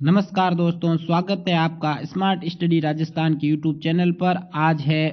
नमस्कार दोस्तों, स्वागत है आपका स्मार्ट स्टडी राजस्थान के यूट्यूब चैनल पर। आज है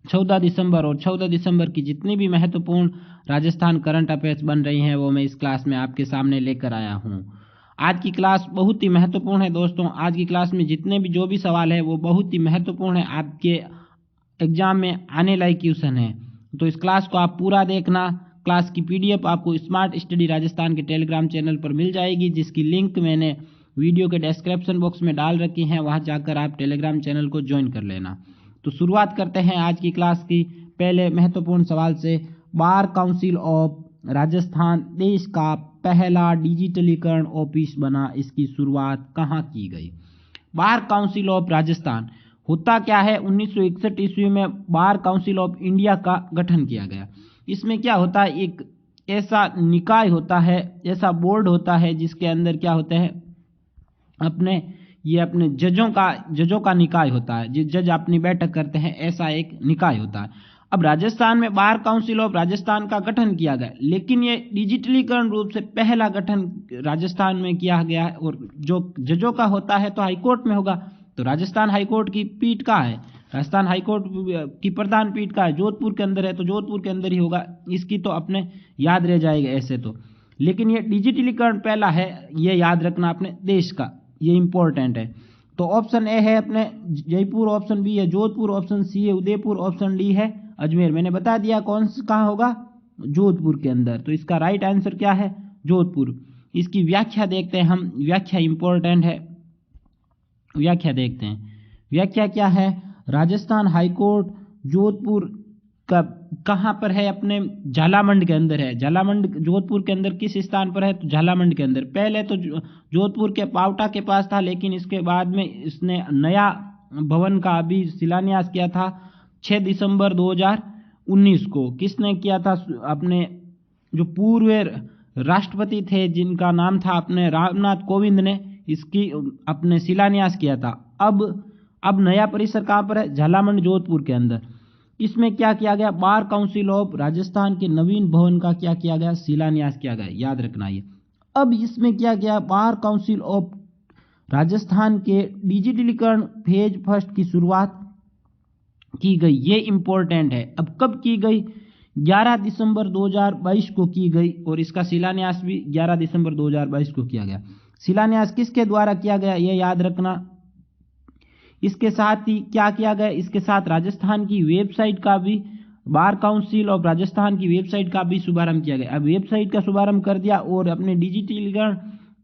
14 दिसंबर और 14 दिसंबर की जितनी भी महत्वपूर्ण राजस्थान करंट अफेयर्स बन रही हैं वो मैं इस क्लास में आपके सामने लेकर आया हूं। आज की क्लास बहुत ही महत्वपूर्ण है दोस्तों। आज की क्लास में जितने भी जो भी सवाल है वो बहुत ही महत्वपूर्ण है, आपके एग्जाम में आने लायक क्वेश्चन है। तो इस क्लास को आप पूरा देखना। क्लास की पीडीएफ आपको स्मार्ट स्टडी राजस्थान के टेलीग्राम चैनल पर मिल जाएगी, जिसकी लिंक मैंने वीडियो के डिस्क्रिप्शन बॉक्स में डाल रखी है। वहां जाकर आप टेलीग्राम चैनल को ज्वाइन कर लेना। तो शुरुआत करते हैं आज की क्लास की पहले महत्वपूर्ण सवाल से। बार काउंसिल ऑफ राजस्थान देश का पहला डिजिटलीकरण ऑफिस बना, इसकी शुरुआत कहाँ की गई? बार काउंसिल ऑफ राजस्थान होता क्या है? 1961 ईस्वी में बार काउंसिल ऑफ इंडिया का गठन किया गया। इसमें क्या होता है, एक ऐसा निकाय होता है, ऐसा बोर्ड होता है जिसके अंदर क्या होते हैं, अपने जजों का निकाय होता है। जिस जज अपनी बैठक करते हैं, ऐसा एक निकाय होता है। अब राजस्थान में बार काउंसिल ऑफ राजस्थान का गठन किया गया, लेकिन ये डिजिटलीकरण रूप से पहला गठन राजस्थान में किया गया है। और जो जजों का होता है तो हाईकोर्ट में होगा। तो राजस्थान हाईकोर्ट की पीठ कहाँ है? राजस्थान हाईकोर्ट की प्रधान पीठ का है, जोधपुर के अंदर है, तो जोधपुर के अंदर ही होगा। इसकी तो अपने याद रह जाएगा ऐसे तो, लेकिन ये डिजिटलीकरण पहला है, ये याद रखना अपने देश का, ये इंपॉर्टेंट है। तो ऑप्शन ए है अपने जयपुर, ऑप्शन बी है जोधपुर, ऑप्शन सी है उदयपुर, ऑप्शन डी है अजमेर। मैंने बता दिया कौन सा कहाँ होगा, जोधपुर के अंदर। तो इसका राइट आंसर क्या है? जोधपुर। इसकी व्याख्या देखते हैं हम, व्याख्या इंपॉर्टेंट है। व्याख्या देखते हैं, व्याख्या क्या है? राजस्थान हाईकोर्ट जोधपुर का कहाँ पर है? अपने झालामंड के अंदर है। झालामंड जोधपुर के अंदर किस स्थान पर है? तो झालामंड के अंदर। पहले तो जोधपुर के पावटा के पास था, लेकिन इसके बाद में इसने नया भवन का अभी शिलान्यास किया था 6 दिसंबर 2019 को। किसने किया था? अपने जो पूर्व राष्ट्रपति थे जिनका नाम था अपने रामनाथ कोविंद ने इसकी अपने शिलान्यास किया था। अब नया परिसर कहाँ पर है? झालामंड जोधपुर के अंदर। इसमें क्या किया गया? बार काउंसिल ऑफ राजस्थान के नवीन भवन का क्या किया गया? शिलान्यास किया गया, याद रखना ये। अब इसमें क्या किया? बार काउंसिल ऑफ राजस्थान के डिजिटलीकरण फेज फर्स्ट की शुरुआत की गई, ये इंपॉर्टेंट है। अब कब की गई? 11 दिसंबर 2022 को की गई, और इसका शिलान्यास भी 11 दिसंबर 2022 को किया गया। शिलान्यास किसके द्वारा किया गया, ये याद रखना। इसके साथ ही क्या किया गया? इसके साथ राजस्थान की वेबसाइट का भी, बार काउंसिल ऑफ राजस्थान की वेबसाइट का भी शुभारंभ किया गया। अब वेबसाइट का शुभारंभ कर दिया और अपने डिजिटलीकरण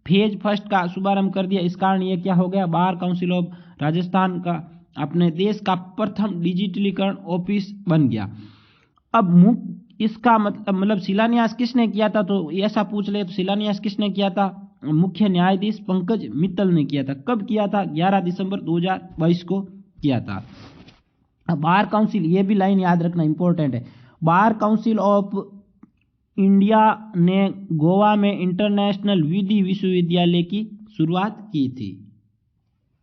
फेज फर्स्ट का शुभारंभ कर दिया। इस कारण ये क्या हो गया? बार काउंसिल ऑफ राजस्थान का अपने देश का प्रथम डिजिटलीकरण ऑफिस बन गया। अब इसका मतलब शिलान्यास किसने किया था? तो ऐसा पूछ ले तो शिलान्यास किसने किया था? मुख्य न्यायाधीश पंकज मित्तल ने किया था। कब किया था? 11 दिसंबर 2022 को किया था। बार काउंसिल, ये भी लाइन याद रखना इंपॉर्टेंट है। बार काउंसिल ऑफ इंडिया ने गोवा में इंटरनेशनल विधि विश्वविद्यालय की शुरुआत की थी,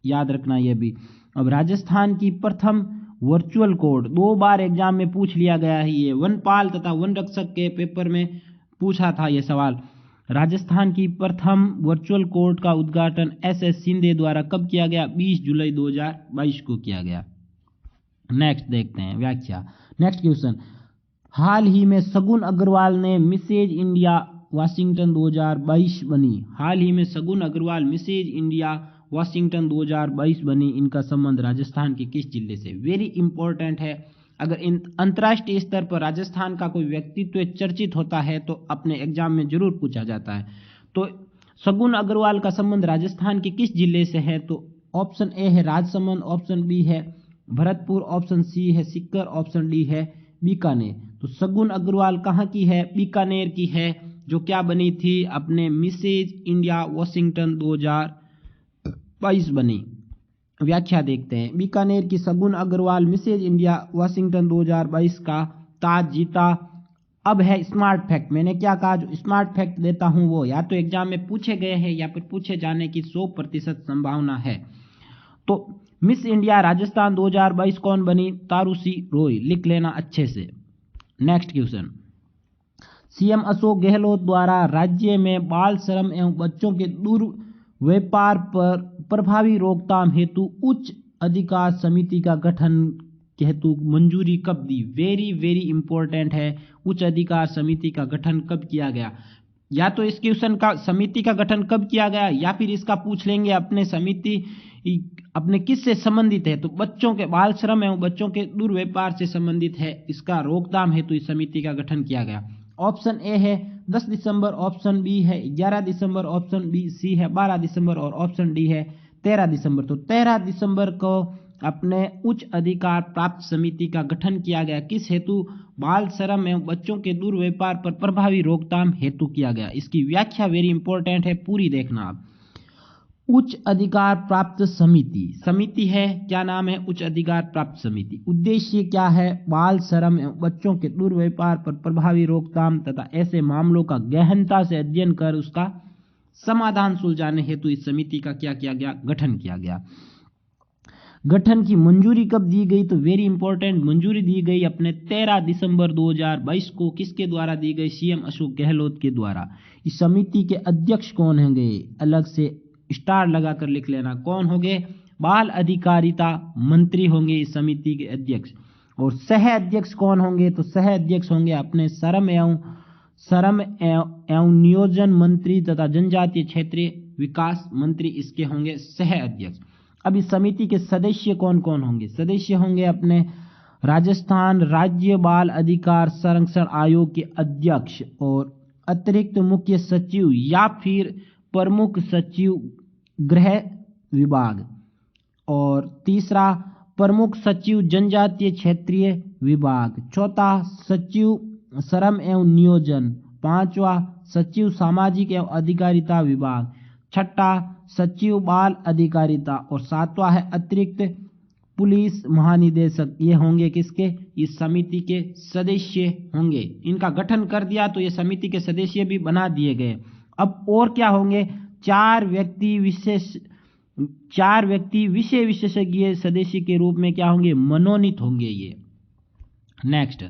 याद रखना ये भी। अब राजस्थान की प्रथम वर्चुअल कोर्ट, 2 बार एग्जाम में पूछ लिया गया है ये, वनपाल तथा वन रक्षक के पेपर में पूछा था ये सवाल। राजस्थान की प्रथम वर्चुअल कोर्ट का उद्घाटन एस शिंदे द्वारा कब किया गया? 20 जुलाई 2022 को किया गया। नेक्स्ट देखते हैं व्याख्या। नेक्स्ट क्वेश्चन, हाल ही में शगुन अग्रवाल ने मिसेज इंडिया वाशिंगटन 2022 बनी। हाल ही में शगुन अग्रवाल मिसेज इंडिया वाशिंगटन 2022 बनी, इनका संबंध राजस्थान के किस जिले से? वेरी इंपॉर्टेंट है। अगर अंतर्राष्ट्रीय स्तर पर राजस्थान का कोई व्यक्तित्व चर्चित होता है तो अपने एग्जाम में जरूर पूछा जाता है। तो शगुन अग्रवाल का संबंध राजस्थान के किस जिले से है? तो ऑप्शन ए है राजसमंद, ऑप्शन बी है भरतपुर, ऑप्शन सी है सीकर, ऑप्शन डी है बीकानेर। तो शगुन अग्रवाल कहाँ की है? बीकानेर की है, जो क्या बनी थी? अपने मिसेज इंडिया वाशिंगटन 2022 बनी। व्याख्या देखते हैं। बीकानेर की शगुन अग्रवाल मिसेज इंडिया वाशिंगटन 2022 का ताज जीता। अब है स्मार्ट फैक्ट। मैंने क्या कहा? जो स्मार्ट फैक्ट देता हूं वो या तो एग्जाम में पूछे गए हैं या फिर पूछे जाने की 100% संभावना है। तो मिस इंडिया राजस्थान 2022 कौन बनी? तारूसी रॉय, लिख लेना अच्छे से। Next question, CM Ashok Gehlot द्वारा राज्य में बाल श्रम एवं बच्चों के व्यापार पर प्रभावी रोकथाम हेतु उच्च अधिकार समिति का गठन हेतु मंजूरी कब दी? वेरी वेरी इंपॉर्टेंट है, उच्च अधिकार समिति का गठन कब किया गया? या तो इस क्वेश्चन का समिति का गठन कब किया गया, या फिर इसका पूछ लेंगे अपने समिति अपने किस से संबंधित है, तो बच्चों के बाल श्रम एवं बच्चों के दुर्व्यवहार से संबंधित है, इसका रोकथाम हेतु इस समिति का गठन किया गया। ऑप्शन ए है 10 दिसंबर, ऑप्शन बी है 11 दिसंबर, ऑप्शन बी सी है 12 दिसंबर और ऑप्शन डी है 13 दिसंबर। तो 13 दिसंबर को अपने उच्च अधिकार प्राप्त समिति का गठन किया गया। किस हेतु? बाल श्रम एवं बच्चों के दुर्व्यवहार पर प्रभावी रोकथाम हेतु किया गया। इसकी व्याख्या वेरी इंपॉर्टेंट है, पूरी देखना आप। उच्च अधिकार प्राप्त समिति, समिति है, क्या नाम है? उच्च अधिकार प्राप्त समिति। उद्देश्य क्या है? बाल श्रम एवं बच्चों के दुर्व्यवहार पर प्रभावी रोकथाम तथा ऐसे मामलों का गहनता से अध्ययन कर उसका समाधान सुलझाने हेतु इस समिति का क्या किया गया? गठन किया गया। गठन की मंजूरी कब दी गई? तो वेरी इंपॉर्टेंट, मंजूरी दी गई अपने 13 दिसंबर 2022 को। किसके द्वारा दी गई? सीएम अशोक गहलोत के द्वारा। इस समिति के अध्यक्ष कौन होंगे? अलग से स्टार लगाकर लिख लेना, कौन होंगे? बाल अधिकारिता मंत्री होंगे इस समिति के अध्यक्ष। और सह अध्यक्ष कौन होंगे? तो सह अध्यक्ष होंगे अपने श्रम एवं नियोजन मंत्री तथा जनजातीय क्षेत्रीय विकास मंत्री, इसके होंगे सह अध्यक्ष। अब इस समिति के सदस्य कौन कौन होंगे? सदस्य होंगे अपने राजस्थान राज्य बाल अधिकार संरक्षण आयोग के अध्यक्ष और अतिरिक्त मुख्य सचिव या फिर प्रमुख सचिव गृह विभाग, और तीसरा प्रमुख सचिव जनजातीय क्षेत्रीय विभाग, चौथा सचिव श्रम एवं नियोजन, पांचवा सचिव सामाजिक एवं अधिकारिता विभाग, छठा सचिव बाल अधिकारिता और सातवां है अतिरिक्त पुलिस महानिदेशक। ये होंगे किसके? इस समिति के सदस्य होंगे। इनका गठन कर दिया तो ये समिति के सदस्य भी बना दिए गए। अब और क्या होंगे? चार व्यक्ति विषय विशेषज्ञ सदस्य के रूप में क्या होंगे? मनोनीत होंगे ये। नेक्स्ट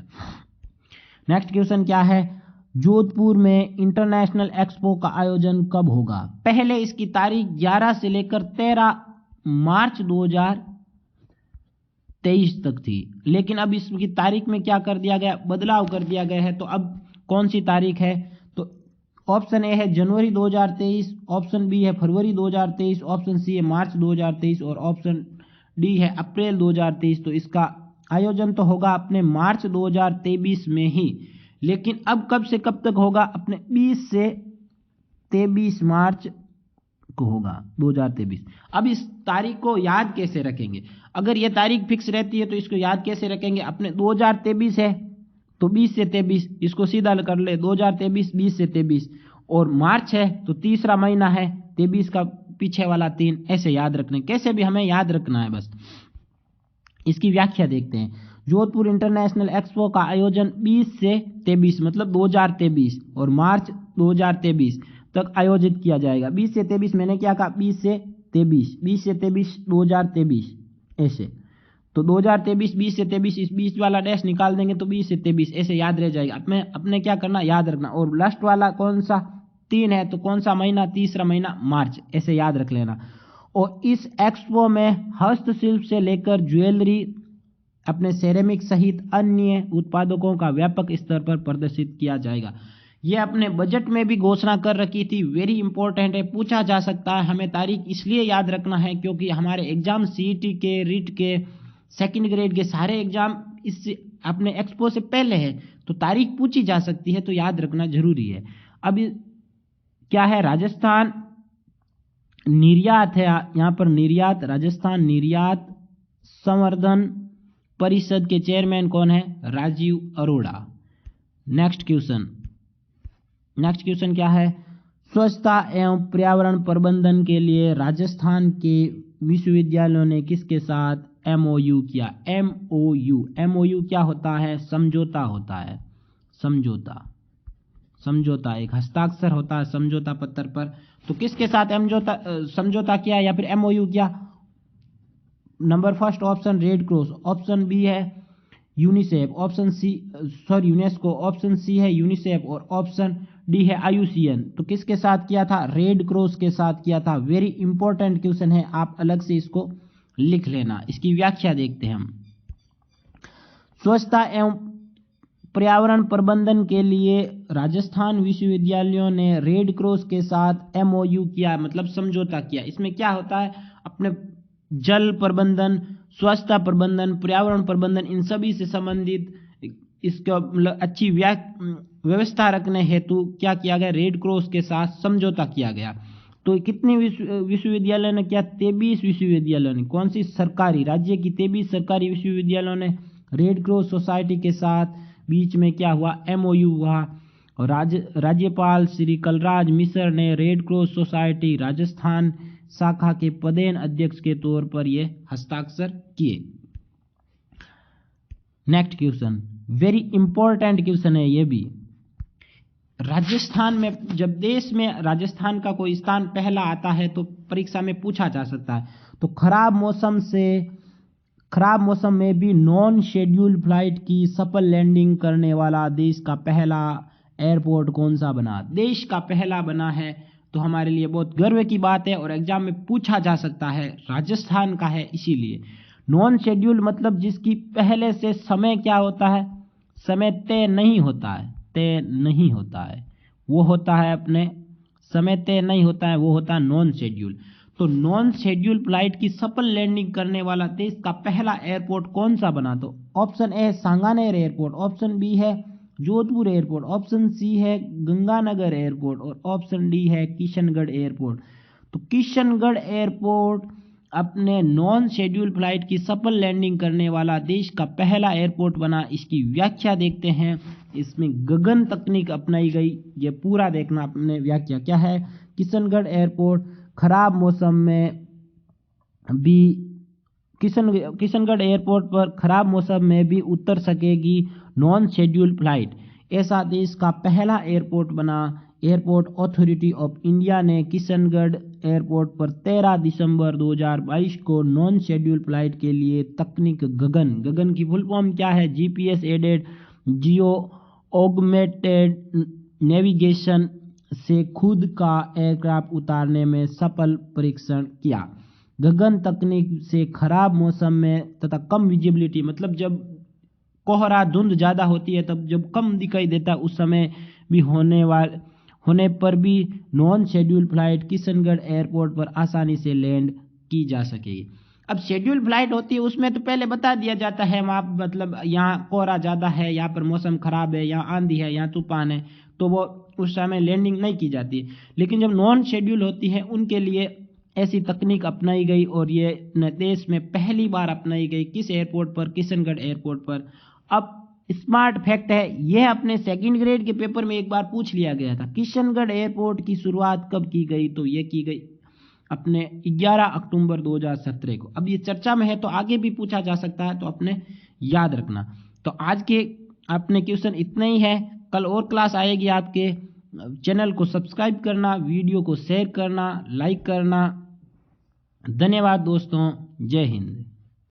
क्वेश्चन क्या है? जोधपुर में इंटरनेशनल एक्सपो का आयोजन कब होगा? पहले इसकी तारीख 11 से लेकर 13 मार्च 2023 तक थी, लेकिन अब इसकी तारीख में क्या कर दिया गया? बदलाव कर दिया गया है। तो अब कौन सी तारीख है? तो ऑप्शन ए है जनवरी 2023, ऑप्शन बी है फरवरी 2023, ऑप्शन सी है मार्च 2023 और ऑप्शन डी है अप्रैल 2023। तो इसका आयोजन तो होगा अपने मार्च 2023 में ही, लेकिन अब कब से कब तक होगा? अपने 20 से 23 मार्च को होगा 2023। अब इस तारीख को याद कैसे रखेंगे? अगर ये तारीख फिक्स रहती है तो इसको याद कैसे रखेंगे? अपने 2023 है तो 20 से 23, इसको सीधा कर ले, 2023 20 से 23, और मार्च है तो तीसरा महीना है, 23 का पीछे वाला 3, ऐसे याद रखने। कैसे भी हमें याद रखना है बस। इसकी व्याख्या देखते हैं। जोधपुर इंटरनेशनल एक्सपो का आयोजन 20 से 23 मतलब 2023 और मार्च 2023 तक आयोजित किया जाएगा। 20 से 23 मैंने क्या कहा? 20 से 23 2023 ऐसे। तो 2023 20 से 23, इस 20 वाला डैश निकाल देंगे तो 20 से 23 ऐसे याद रह जाएगा। अपने क्या करना? याद रखना। और लास्ट वाला कौन सा? 3 है तो कौन सा महीना? तीसरा महीना मार्च, ऐसे याद रख लेना। और इस एक्सपो में हस्तशिल्प से लेकर ज्वेलरी, अपने सेरेमिक सहित अन्य उत्पादकों का व्यापक स्तर पर प्रदर्शित किया जाएगा। ये अपने बजट में भी घोषणा कर रखी थी। वेरी इंपॉर्टेंट है, पूछा जा सकता है। हमें तारीख इसलिए याद रखना है क्योंकि हमारे एग्जाम सीईटी के, रीट के, सेकंड ग्रेड के सारे एग्जाम इस अपने एक्सपो से पहले है, तो तारीख पूछी जा सकती है, तो याद रखना जरूरी है। अब क्या है? राजस्थान निर्यात है, यहाँ पर निर्यात, राजस्थान निर्यात संवर्धन परिषद के चेयरमैन कौन है? राजीव अरोड़ा। नेक्स्ट क्वेश्चन क्या है? स्वच्छता एवं पर्यावरण प्रबंधन के लिए राजस्थान के विश्वविद्यालयों ने किसके साथ MOU किया? MOU क्या होता है? समझौता होता है। समझौता एक हस्ताक्षर होता है समझौता पत्र पर। तो किसके साथ समझौता किया या फिर MOU किया? Number first option red cross, option B है UNICEF, option C UNESCO, option C है यूनिसेफ और ऑप्शन डी है IUCN। तो किसके साथ किया था? रेड क्रॉस के साथ किया था। वेरी इंपॉर्टेंट क्वेश्चन है, आप अलग से इसको लिख लेना। इसकी व्याख्या देखते हैं हम। स्वच्छता एवं पर्यावरण प्रबंधन के लिए राजस्थान विश्वविद्यालयों ने रेड क्रॉस के साथ MOU किया, मतलब समझौता किया। इसमें क्या होता है? अपने जल प्रबंधन, स्वच्छता प्रबंधन, पर्यावरण प्रबंधन, इन सभी से संबंधित इसका मतलब अच्छी व्यवस्था रखने हेतु क्या किया गया? रेड क्रॉस के साथ समझौता किया गया। तो कितने विश्वविद्यालय ने किया? 23 विश्वविद्यालयों ने। कौन सी? सरकारी, राज्य की 23 सरकारी विश्वविद्यालयों ने रेड क्रॉस सोसाइटी के साथ बीच में क्या हुआ? MOU हुआ। और राज्यपाल श्री कलराज मिश्र ने रेड क्रॉस सोसाइटी राजस्थान शाखा के पदेन अध्यक्ष के तौर पर ये हस्ताक्षर किए। Next question, very important question है ये भी। राजस्थान में, जब देश में राजस्थान का कोई स्थान पहला आता है तो परीक्षा में पूछा जा सकता है। तो खराब मौसम में भी नॉन शेड्यूल्ड फ्लाइट की सफल लैंडिंग करने वाला देश का पहला एयरपोर्ट कौन सा बना? देश का पहला बना है, तो हमारे लिए बहुत गर्व की बात है और एग्जाम में पूछा जा सकता है। राजस्थान का है, इसीलिए। नॉन शेड्यूल्ड मतलब जिसकी पहले से समय क्या होता है? समय तय नहीं होता है, वो होता है अपने समय तय नहीं होता है, वो होता है नॉन शेड्यूल। तो नॉन शेड्यूल फ्लाइट की सफल लैंडिंग करने वाला देश का पहला एयरपोर्ट कौन सा बना? तो option A Sanganer airport, option B है जोधपुर एयरपोर्ट, ऑप्शन सी है गंगानगर एयरपोर्ट और ऑप्शन डी है किशनगढ़ एयरपोर्ट। तो किशनगढ़ एयरपोर्ट अपने नॉन शेड्यूल फ्लाइट की सफल लैंडिंग करने वाला देश का पहला एयरपोर्ट बना। इसकी व्याख्या देखते हैं। इसमें गगन तकनीक अपनाई गई, ये पूरा देखना अपने। व्याख्या क्या है? किशनगढ़ एयरपोर्ट खराब मौसम में भी किशनगढ़ एयरपोर्ट पर खराब मौसम में भी उतर सकेगी नॉन शेड्यूल फ्लाइट, ऐसा देश का पहला एयरपोर्ट बना। एयरपोर्ट अथॉरिटी ऑफ इंडिया ने किशनगढ़ एयरपोर्ट पर 13 दिसंबर 2022 को नॉन शेड्यूल फ्लाइट के लिए तकनीक गगन की फुल फॉर्म क्या है? GPS added geo augmented navigation से खुद का एयरक्राफ्ट उतारने में सफल परीक्षण किया। गगन तकनीक से खराब मौसम में तथा कम विजिबिलिटी, मतलब जब कोहरा धुंध ज़्यादा होती है, तब जब कम दिखाई देता है, उस समय भी होने पर भी non schedule flight Kishangarh airport पर आसानी से लैंड की जा सकेगी। अब शेड्यूल फ्लाइट होती है, उसमें तो पहले बता दिया जाता है वहाँ, मतलब यहाँ कोहरा ज़्यादा है, यहाँ पर मौसम खराब है, यहाँ आंधी है, यहाँ तूफान है, तो वो उस समय लैंडिंग नहीं की जाती। लेकिन जब नॉन शेड्यूल होती है, उनके लिए ऐसी तकनीक अपनाई गई और ये देश में पहली बार अपनाई गई। किस एयरपोर्ट पर? किशनगढ़ एयरपोर्ट पर। अब स्मार्ट फैक्ट है, यह अपने सेकंड ग्रेड के पेपर में एक बार पूछ लिया गया था। किशनगढ़ एयरपोर्ट की शुरुआत कब की गई? तो यह की गई अपने 11 अक्टूबर 2017 को। अब ये चर्चा में है तो आगे भी पूछा जा सकता है, तो अपने याद रखना। तो आज के अपने क्वेश्चन इतना ही है। कल और क्लास आएगी आपके। चैनल को सब्सक्राइब करना, वीडियो को शेयर करना, लाइक करना। धन्यवाद दोस्तों, जय हिंद।